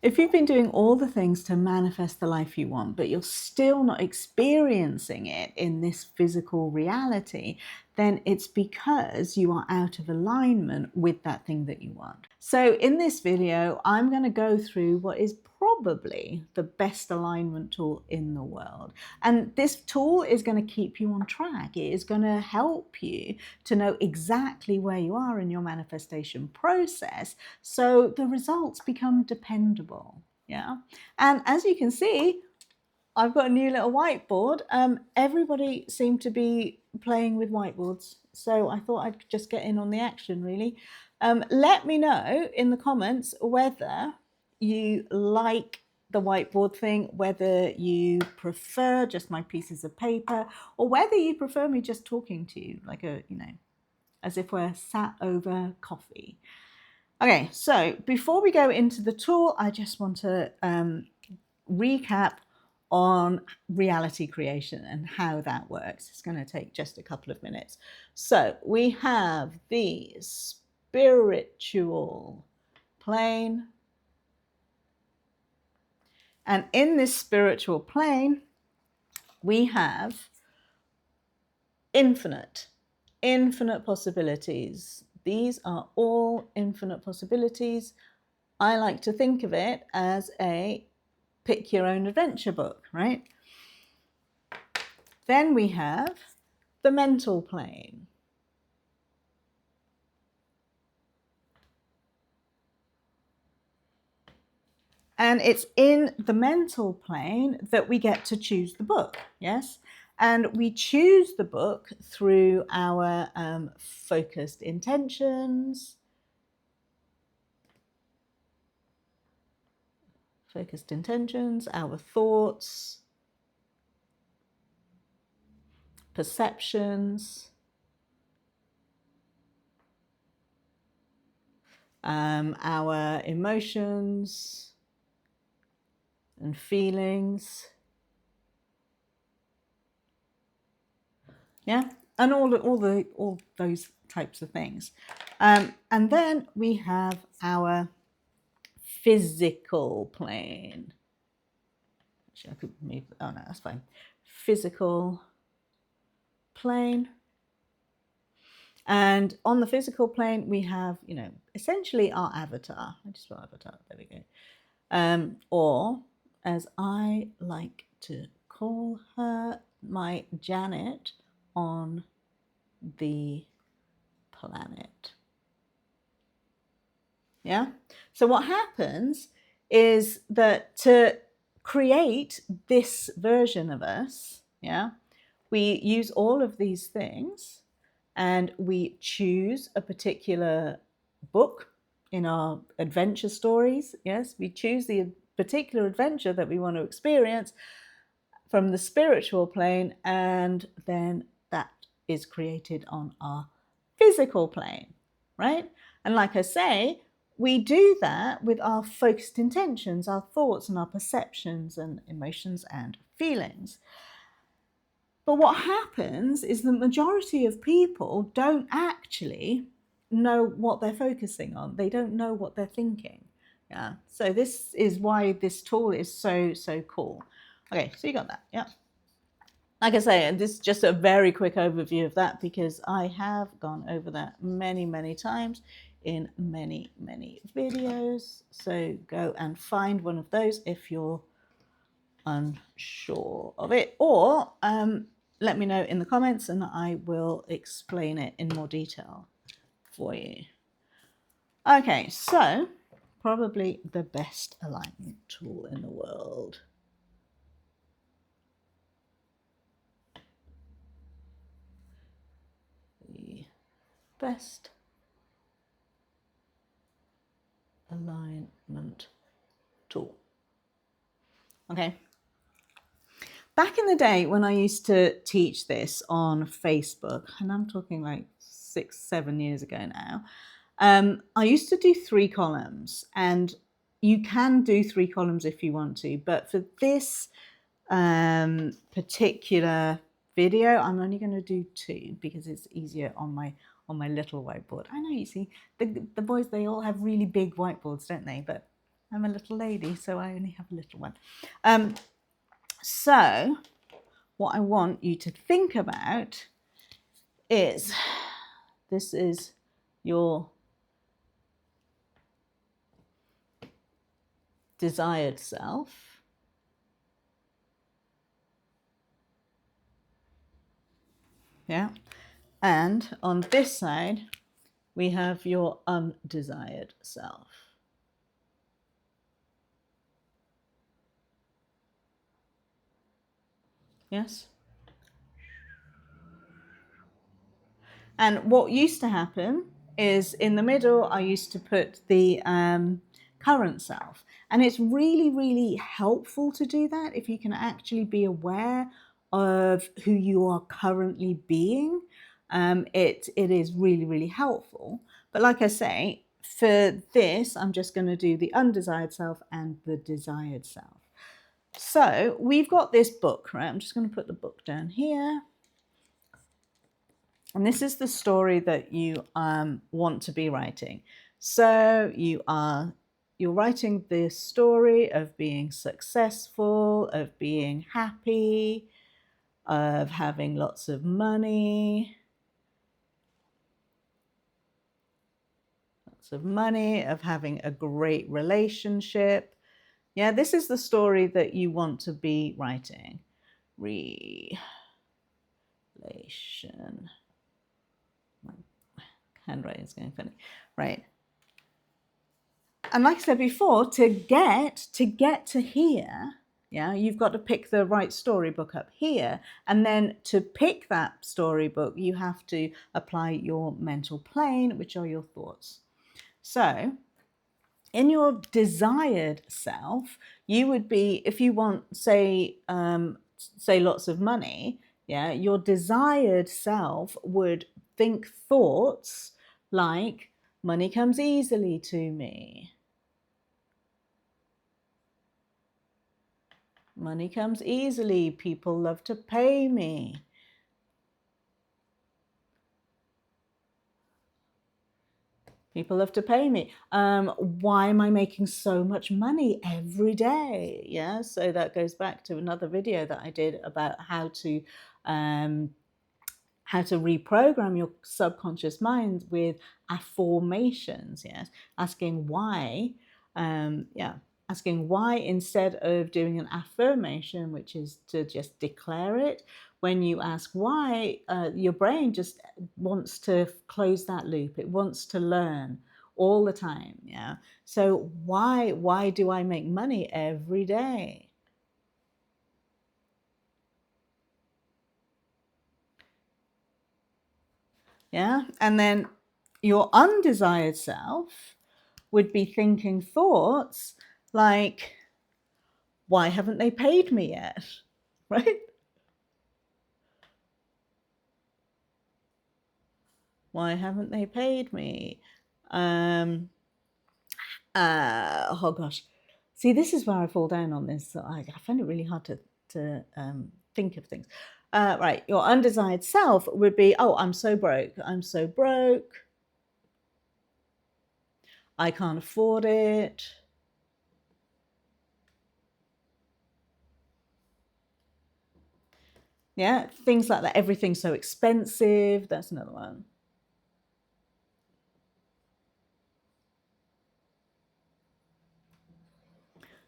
If you've been doing all the things to manifest the life you want, but you're still not experiencing it in this physical reality, then it's because you are out of alignment with that thing that you want. So in this video, I'm going to go through what is probably the best alignment tool in the world. And this tool is going to keep you on track. It is going to help you to know exactly where you are in your manifestation process, so the results become dependable. Yeah. And as you can see, I've got a new little whiteboard. Everybody seemed to be playing with whiteboards, so I thought I'd just get in on the action, really. Let me know in the comments whether you like the whiteboard thing, whether you prefer just my pieces of paper, or whether you prefer me just talking to you like as if we're sat over coffee. Okay, so before we go into the tool, I just want to recap on reality creation and how that works. It's going to take just a couple of minutes. So we have the spiritual plane. And in this spiritual plane, we have infinite possibilities. These are all infinite possibilities. I like to think of it as a pick your own adventure book, right? Then we have the mental plane. And it's in the mental plane that we get to choose the book, yes? And we choose the book through our focused intentions, our thoughts, perceptions, our emotions and feelings. Yeah, and all those types of things. And then we have our physical plane. Actually, I could move. Oh no, that's fine. Physical plane. And on the physical plane, we have, essentially our avatar. I just spelled avatar. There we go. Or, as I like to call her, my Janet on the planet. Yeah. So what happens is that to create this version of us, yeah, we use all of these things and we choose a particular book in our adventure stories. Yes, we choose the particular adventure that we want to experience from the spiritual plane, and then that is created on our physical plane, right? And like I say, we do that with our focused intentions, our thoughts and our perceptions and emotions and feelings. But what happens is the majority of people don't actually know what they're focusing on. They don't know what they're thinking. Yeah. So this is why this tool is so cool. Okay, so you got that. Yeah. Like I say, this is just a very quick overview of that because I have gone over that many times in many videos. So go and find one of those if you're unsure of it, or let me know in the comments and I will explain it in more detail for you. Okay, so probably the best alignment tool in the world. The best alignment tool. Okay. Back in the day when I used to teach this on Facebook, and I'm talking like 6-7 years ago now, I used to do 3 columns, and you can do 3 columns if you want to, but for this particular video, I'm only going to do 2 because it's easier on my little whiteboard. I know, you see, the boys, they all have really big whiteboards, don't they? But I'm a little lady, so I only have a little one. So what I want you to think about is, this is your desired self. Yeah. And on this side, we have your undesired self. Yes? And what used to happen is in the middle, I used to put the current self. And it's really, really helpful to do that if you can actually be aware of who you are currently being. It is really, really helpful. But like I say, for this, I'm just going to do the undesired self and the desired self. So we've got this book, right? I'm just going to put the book down here. And this is the story that you want to be writing. So you're writing this story of being successful, of being happy, of having lots of money, of having a great relationship. Yeah, this is the story that you want to be writing. Relation. My handwriting is going funny. Right. And like I said before, to get to here, yeah, you've got to pick the right storybook up here. And then to pick that storybook, you have to apply your mental plane, which are your thoughts. So in your desired self, you would be, if you want, say lots of money, yeah, your desired self would think thoughts like, money comes easily to me. Money comes easily. People love to pay me. People love to pay me. Why am I making so much money every day? Yeah, so that goes back to another video that I did about how to reprogram your subconscious mind with affirmations. Yes, asking why. Asking why instead of doing an affirmation, which is to just declare it. When you ask why, your brain just wants to close that loop. It wants to learn all the time. Yeah. So why do I make money every day? Yeah. And then your undesired self would be thinking thoughts like, why haven't they paid me yet? Right? Why haven't they paid me? Oh gosh. See, this is where I fall down on this. So I find it really hard to think of things. Right. Your undesired self would be, oh, I'm so broke. I'm so broke. I can't afford it. Yeah, things like that. Everything's so expensive. That's another one.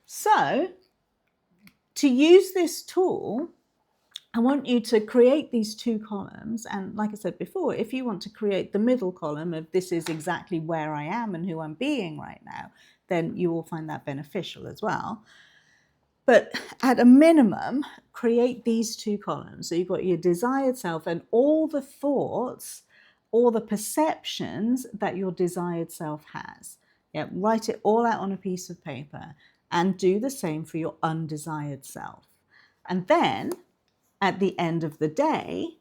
So to use this tool, I want you to create these two columns. And like I said before, if you want to create the middle column of this is exactly where I am and who I'm being right now, then you will find that beneficial as well. But at a minimum, create these two columns. So you've got your desired self and all the thoughts, all the perceptions that your desired self has. Yeah, write it all out on a piece of paper and do the same for your undesired self. And then at the end of the day,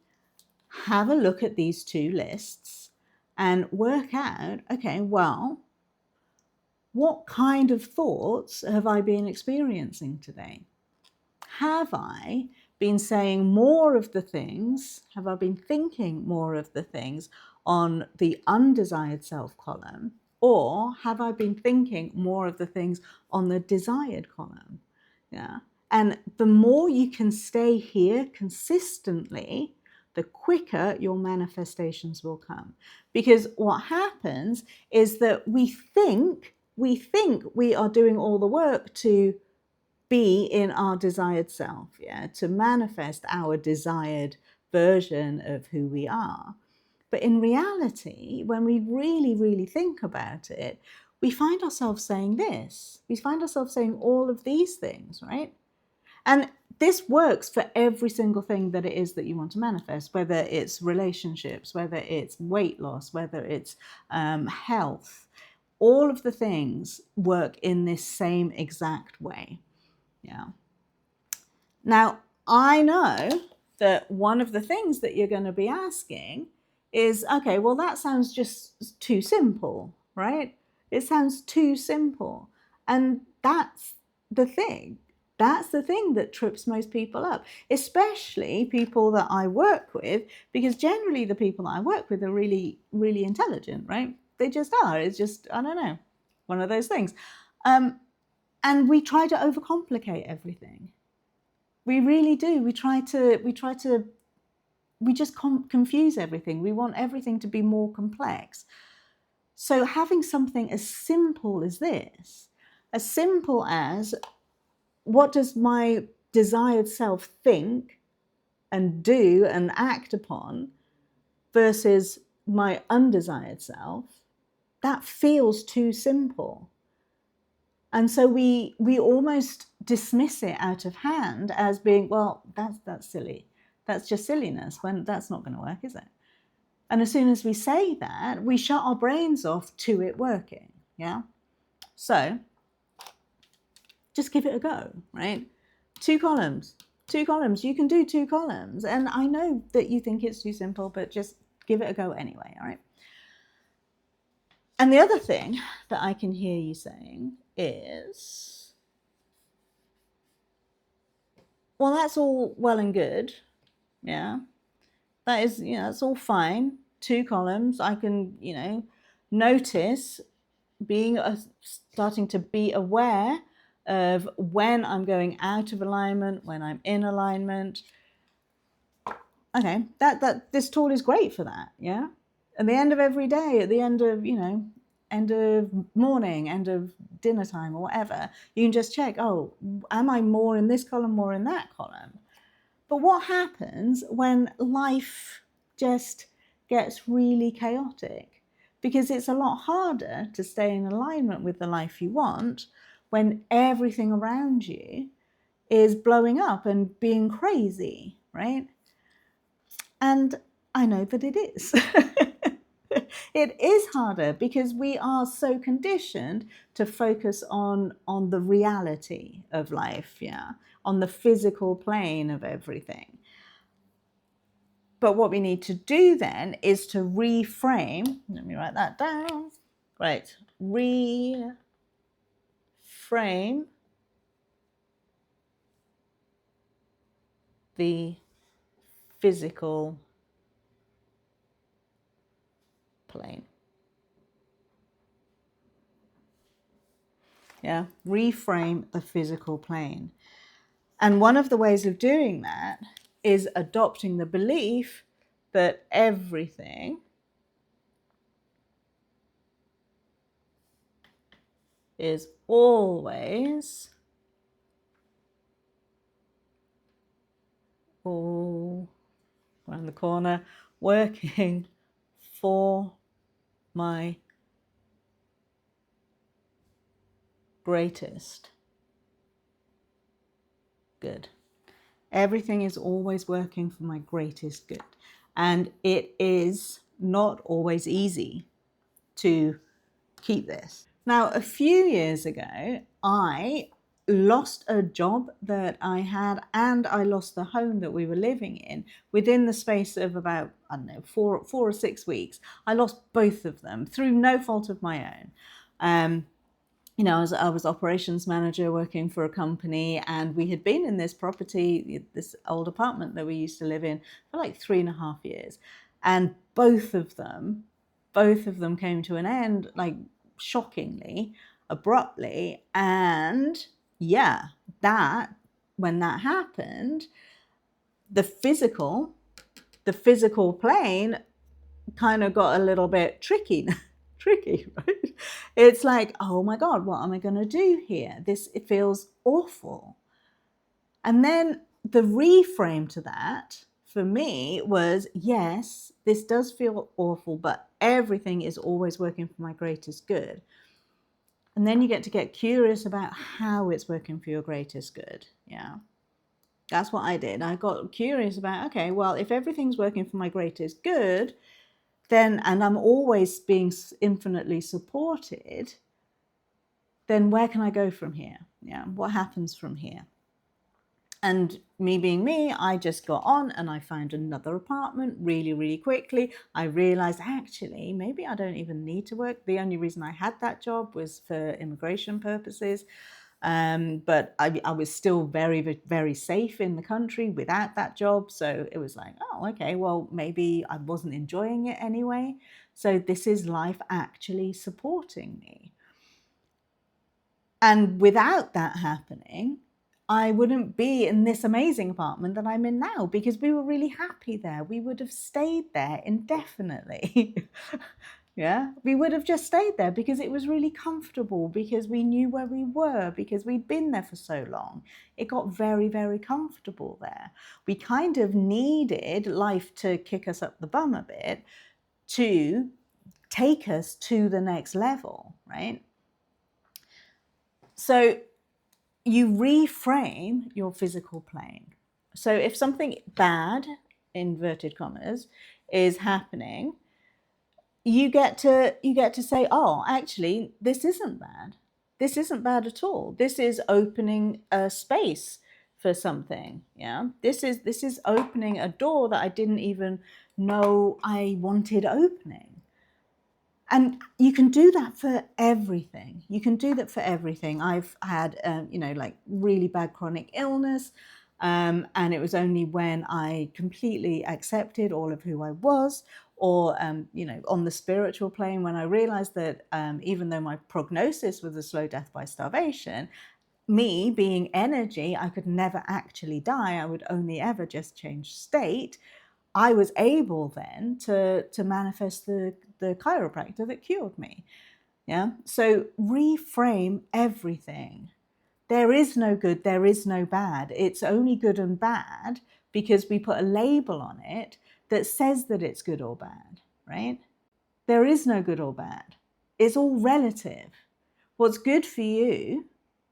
have a look at these two lists and work out, okay, well, what kind of thoughts have I been experiencing today? Have I been saying more of the things? Have I been thinking more of the things on the undesired self column? Or have I been thinking more of the things on the desired column? Yeah. And the more you can stay here consistently, the quicker your manifestations will come. Because what happens is that we think we are doing all the work to be in our desired self, yeah, to manifest our desired version of who we are. But in reality, when we really, really think about it, we find ourselves saying this. We find ourselves saying all of these things, right? And this works for every single thing that it is that you want to manifest, whether it's relationships, whether it's weight loss, whether it's health. All of the things work in this same exact way. Yeah. Now, I know that one of the things that you're going to be asking is, okay, well, that sounds just too simple, right? It sounds too simple. And that's the thing. That's the thing that trips most people up, especially people that I work with, because generally the people that I work with are really, really intelligent, right? They just are. It's just, I don't know, one of those things. And we try to overcomplicate everything. We really do. We just confuse everything. We want everything to be more complex. So having something as simple as this, as simple as what does my desired self think and do and act upon versus my undesired self, that feels too simple. And so we almost dismiss it out of hand as being, well, that's silly. That's just silliness, when that's not going to work, is it? And as soon as we say that, we shut our brains off to it working. Yeah. So just give it a go, right? 2 columns. You can do 2 columns. And I know that you think it's too simple, but just give it a go anyway. All right. And the other thing that I can hear you saying is, well, that's all well and good. Yeah. That is, that's all fine. 2 columns. I can, notice starting to be aware of when I'm going out of alignment, when I'm in alignment. Okay, that this tool is great for that. Yeah. At the end of every day, at the end of, end of morning, end of dinner time or whatever, you can just check, oh, am I more in this column, more in that column? But what happens when life just gets really chaotic? Because it's a lot harder to stay in alignment with the life you want when everything around you is blowing up and being crazy, right? And I know that it is. It is harder because we are so conditioned to focus on the reality of life, yeah, on the physical plane of everything. But what we need to do then is to reframe. Let me write that down. Right, reframe the physical plane. Yeah, reframe the physical plane. And one of the ways of doing that is adopting the belief that everything is always all around the corner working for my greatest good. Everything is always working for my greatest good. And it is not always easy to keep this. Now, a few years ago, I lost a job that I had and I lost the home that we were living in within the space of about, I don't know, 4 or 6 weeks. I lost both of them through no fault of my own. I was operations manager working for a company, and we had been in this property, this old apartment that we used to live in, for like 3.5 years. And both of them came to an end, like shockingly, abruptly. And yeah, when that happened, the physical plane kind of got a little bit tricky, right? It's like, oh my God, what am I going to do here? It feels awful. And then the reframe to that for me was, yes, this does feel awful, but everything is always working for my greatest good. And then you get curious about how it's working for your greatest good. Yeah. That's what I did. I got curious about, okay, well, if everything's working for my greatest good, then, and I'm always being infinitely supported, then where can I go from here? Yeah. What happens from here? And me being me, I just got on and I found another apartment really, really quickly. I realized actually, maybe I don't even need to work. The only reason I had that job was for immigration purposes. But I was still very, very safe in the country without that job. So it was like, oh, okay, well, maybe I wasn't enjoying it anyway. So this is life actually supporting me. And without that happening, I wouldn't be in this amazing apartment that I'm in now, because we were really happy there. We would have stayed there indefinitely. Yeah, we would have just stayed there because it was really comfortable, because we knew where we were, because we'd been there for so long. It got very, very comfortable there. We kind of needed life to kick us up the bum a bit to take us to the next level, right? So you reframe your physical plane. So if something bad, inverted commas, is happening, you get to say, oh, actually, this isn't bad. This isn't bad at all. This is opening a space for something. Yeah, this is opening a door that I didn't even know I wanted opening. And you can do that for everything. You can do that for everything. I've had, like really bad chronic illness. And it was only when I completely accepted all of who I was, or, on the spiritual plane, when I realized that even though my prognosis was a slow death by starvation, me being energy, I could never actually die. I would only ever just change state. I was able then to manifest the chiropractor that cured me. Yeah. So reframe everything. There is no good, there is no bad. It's only good and bad because we put a label on it that says that it's good or bad, right? There is no good or bad. It's all relative. What's good for you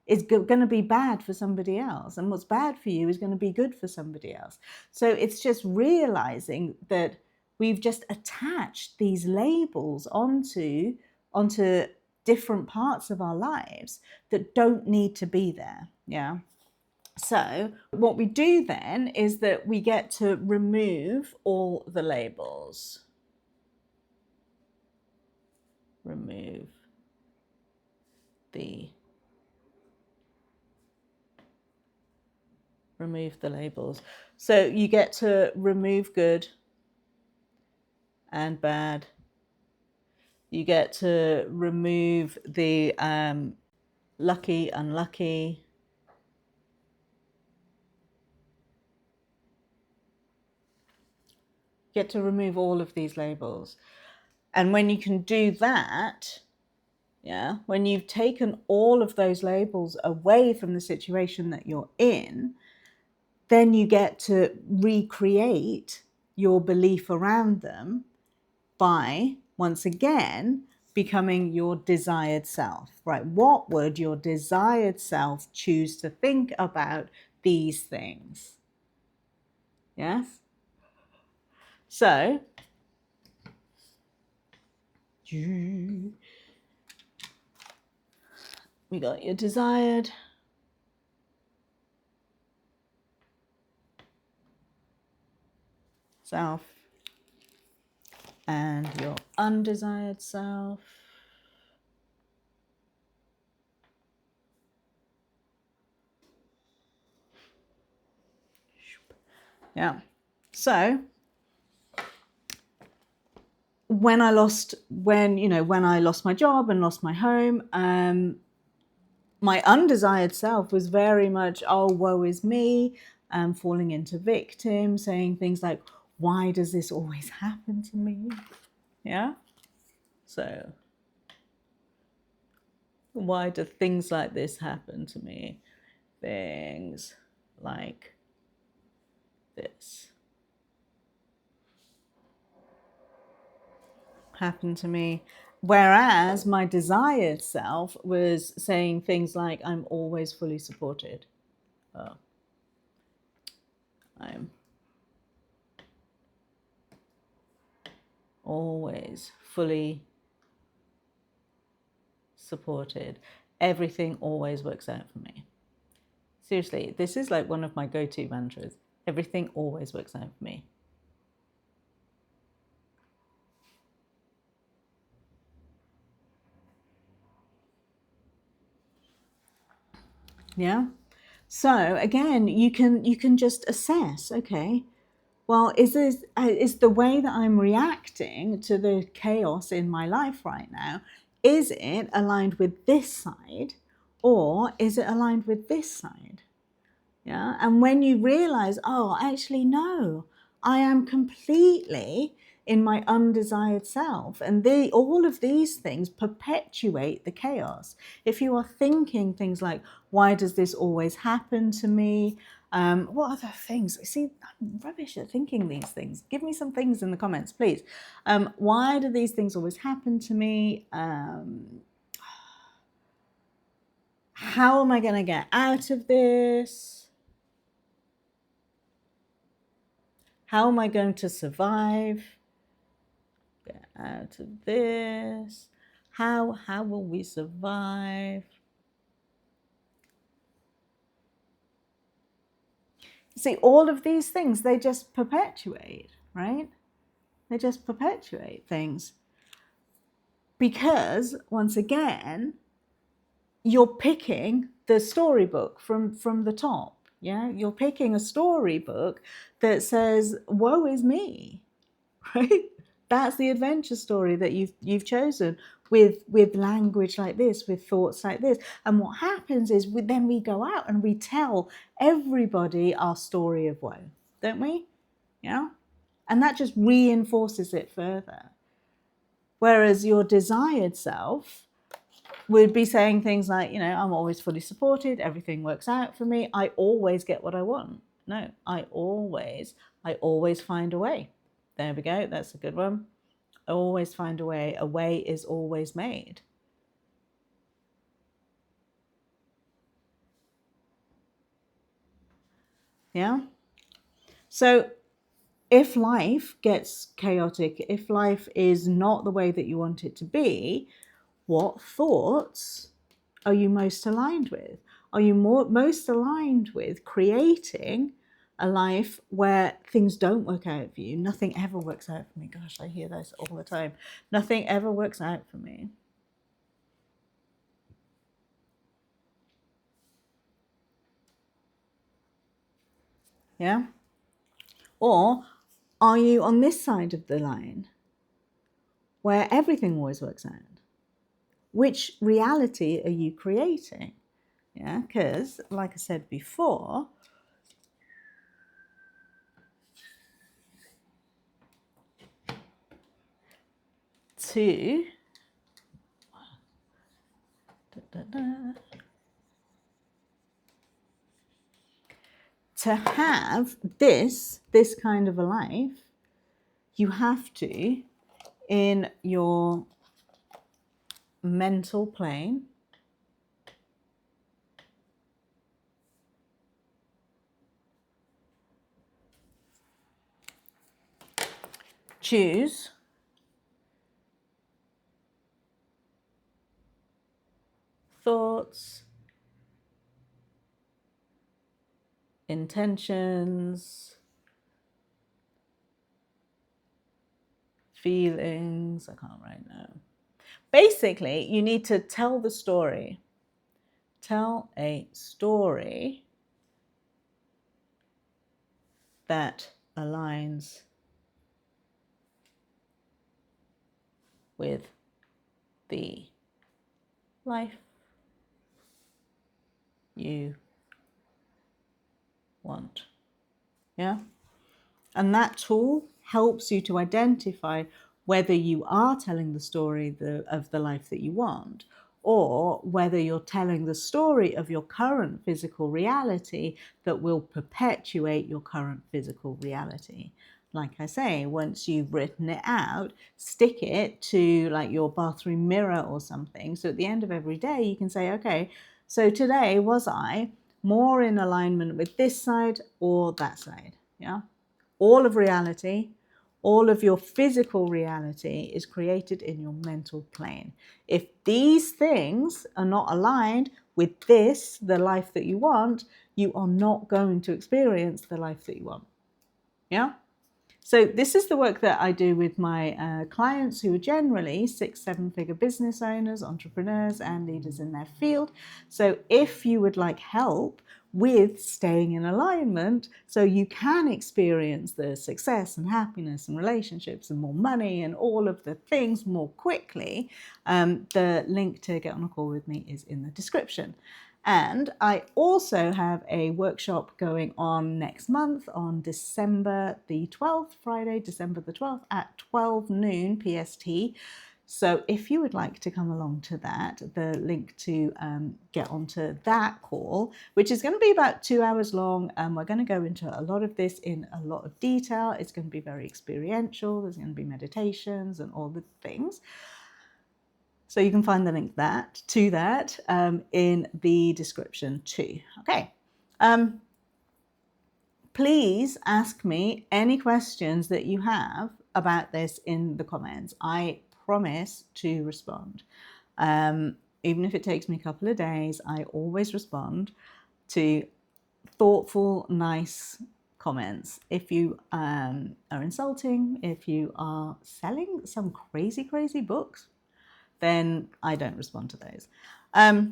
is going to be bad for somebody else, and what's bad for you is going to be good for somebody else. So it's just realizing that we've just attached these labels onto different parts of our lives that don't need to be there. Yeah. So what we do then is that we get to remove all the labels. Remove the labels. So you get to remove good and bad. You get to remove the lucky, unlucky. You get to remove all of these labels. And when you can do that, yeah, when you've taken all of those labels away from the situation that you're in, then you get to recreate your belief around them by, once again, becoming your desired self, right? What would your desired self choose to think about these things? Yes? So, we got your desired self and your undesired self. Yeah. So when I lost my job and lost my home, my undesired self was very much, oh, woe is me, falling into victim, saying things like, why does this always happen to me? Yeah. So why do things like this happen to me? Things like this happen to me. Whereas my desired self was saying things like, I'm always fully supported. Oh, I'm always fully supported. Everything always works out for me. Seriously, this is like one of my go-to mantras. Everything always works out for me. Yeah. So again, you can just assess, okay, well, is the way that I'm reacting to the chaos in my life right now, is it aligned with this side or is it aligned with this side? Yeah. And when you realize, oh, actually, no, I am completely in my undesired self. And all of these things perpetuate the chaos. If you are thinking things like, why does this always happen to me? What other things? See, I'm rubbish at thinking these things. Give me some things in the comments, please. Why do these things always happen to me? How am I going to get out of this? How am I going to survive? Get out of this. How will we survive? See, all of these things, they just perpetuate, right? They just perpetuate things. Because, once again, you're picking the storybook from the top. Yeah, you're picking a storybook that says, woe is me, right? That's the adventure story that you've chosen with language like this, with thoughts like this. And what happens is then we go out and we tell everybody our story of woe, don't we? Yeah. And that just reinforces it further. Whereas your desired self would be saying things like, I'm always fully supported, everything works out for me, I always get what I want. No, I always find a way. There we go, that's a good one. I always find a way. A way is always made. Yeah. So if life gets chaotic, if life is not the way that you want it to be, what thoughts are you most aligned with? Are you most aligned with creating a life where things don't work out for you? Nothing ever works out for me. Gosh, I hear this all the time. Nothing ever works out for me. Yeah? Or are you on this side of the line where everything always works out? Which reality are you creating? Yeah, because like I said before, to have this kind of a life, you have to, in your mental plane, choose thoughts, intentions, feelings. I can't write now. Basically, you need to tell the story. Tell a story that aligns with the life you want. Yeah. And that tool helps you to identify whether you are telling the story of the life that you want, or whether you're telling the story of your current physical reality that will perpetuate your current physical reality. Like I say, once you've written it out, stick it to like your bathroom mirror or something. So at the end of every day, you can say, okay, so today was I more in alignment with this side or that side? Yeah. All of reality, all of your physical reality is created in your mental plane. If these things are not aligned with this, the life that you want, you are not going to experience the life that you want. Yeah? So this is the work that I do with my clients who are generally 6-7-figure business owners, entrepreneurs, and leaders in their field. So if you would like help with staying in alignment so you can experience the success and happiness and relationships and more money and all of the things more quickly, the link to get on a call with me is in the description. And I also have a workshop going on next month on December the 12th, Friday, December the 12th at 12 noon PST. So if you would like to come along to that, the link to get onto that call, which is going to be about 2 hours long, we're going to go into a lot of this in a lot of detail. It's going to be very experiential. There's going to be meditations and all the things. So you can find the link to that in the description too. Okay. Please ask me any questions that you have about this in the comments. I promise to respond. Even if it takes me a couple of days, I always respond to thoughtful, nice comments. If you are insulting, if you are selling some crazy, crazy books, then I don't respond to those. Yeah,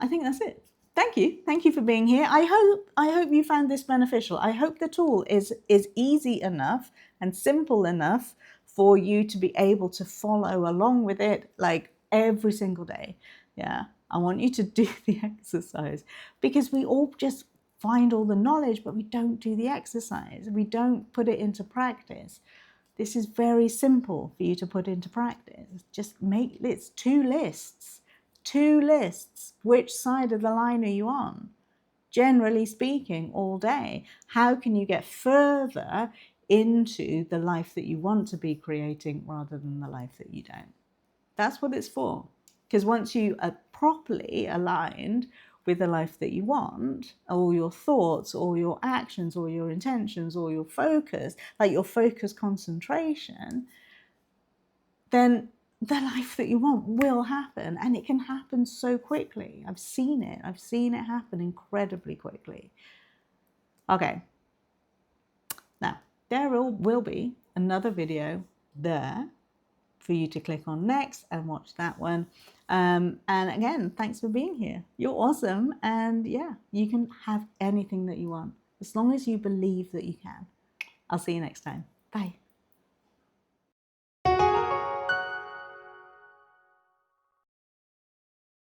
I think that's it. Thank you. Thank you for being here. I hope you found this beneficial. I hope the tool is easy enough and simple enough for you to be able to follow along with it like every single day. Yeah. I want you to do the exercise because we all just find all the knowledge, but we don't do the exercise. We don't put it into practice. This is very simple for you to put into practice. Just make it's 2 lists. 2 lists. Which side of the line are you on? Generally speaking, all day. How can you get further into the life that you want to be creating rather than the life that you don't? That's what it's for. Because once you are properly aligned with the life that you want, all your thoughts, all your actions, all your intentions, all your focus, like your focus concentration, then the life that you want will happen, and it can happen so quickly. I've seen it happen incredibly quickly. Okay, now there will be another video there for you to click on next and watch that one. And again, thanks for being here. You're awesome, and yeah, you can have anything that you want as long as you believe that you can. I'll see you next time. Bye.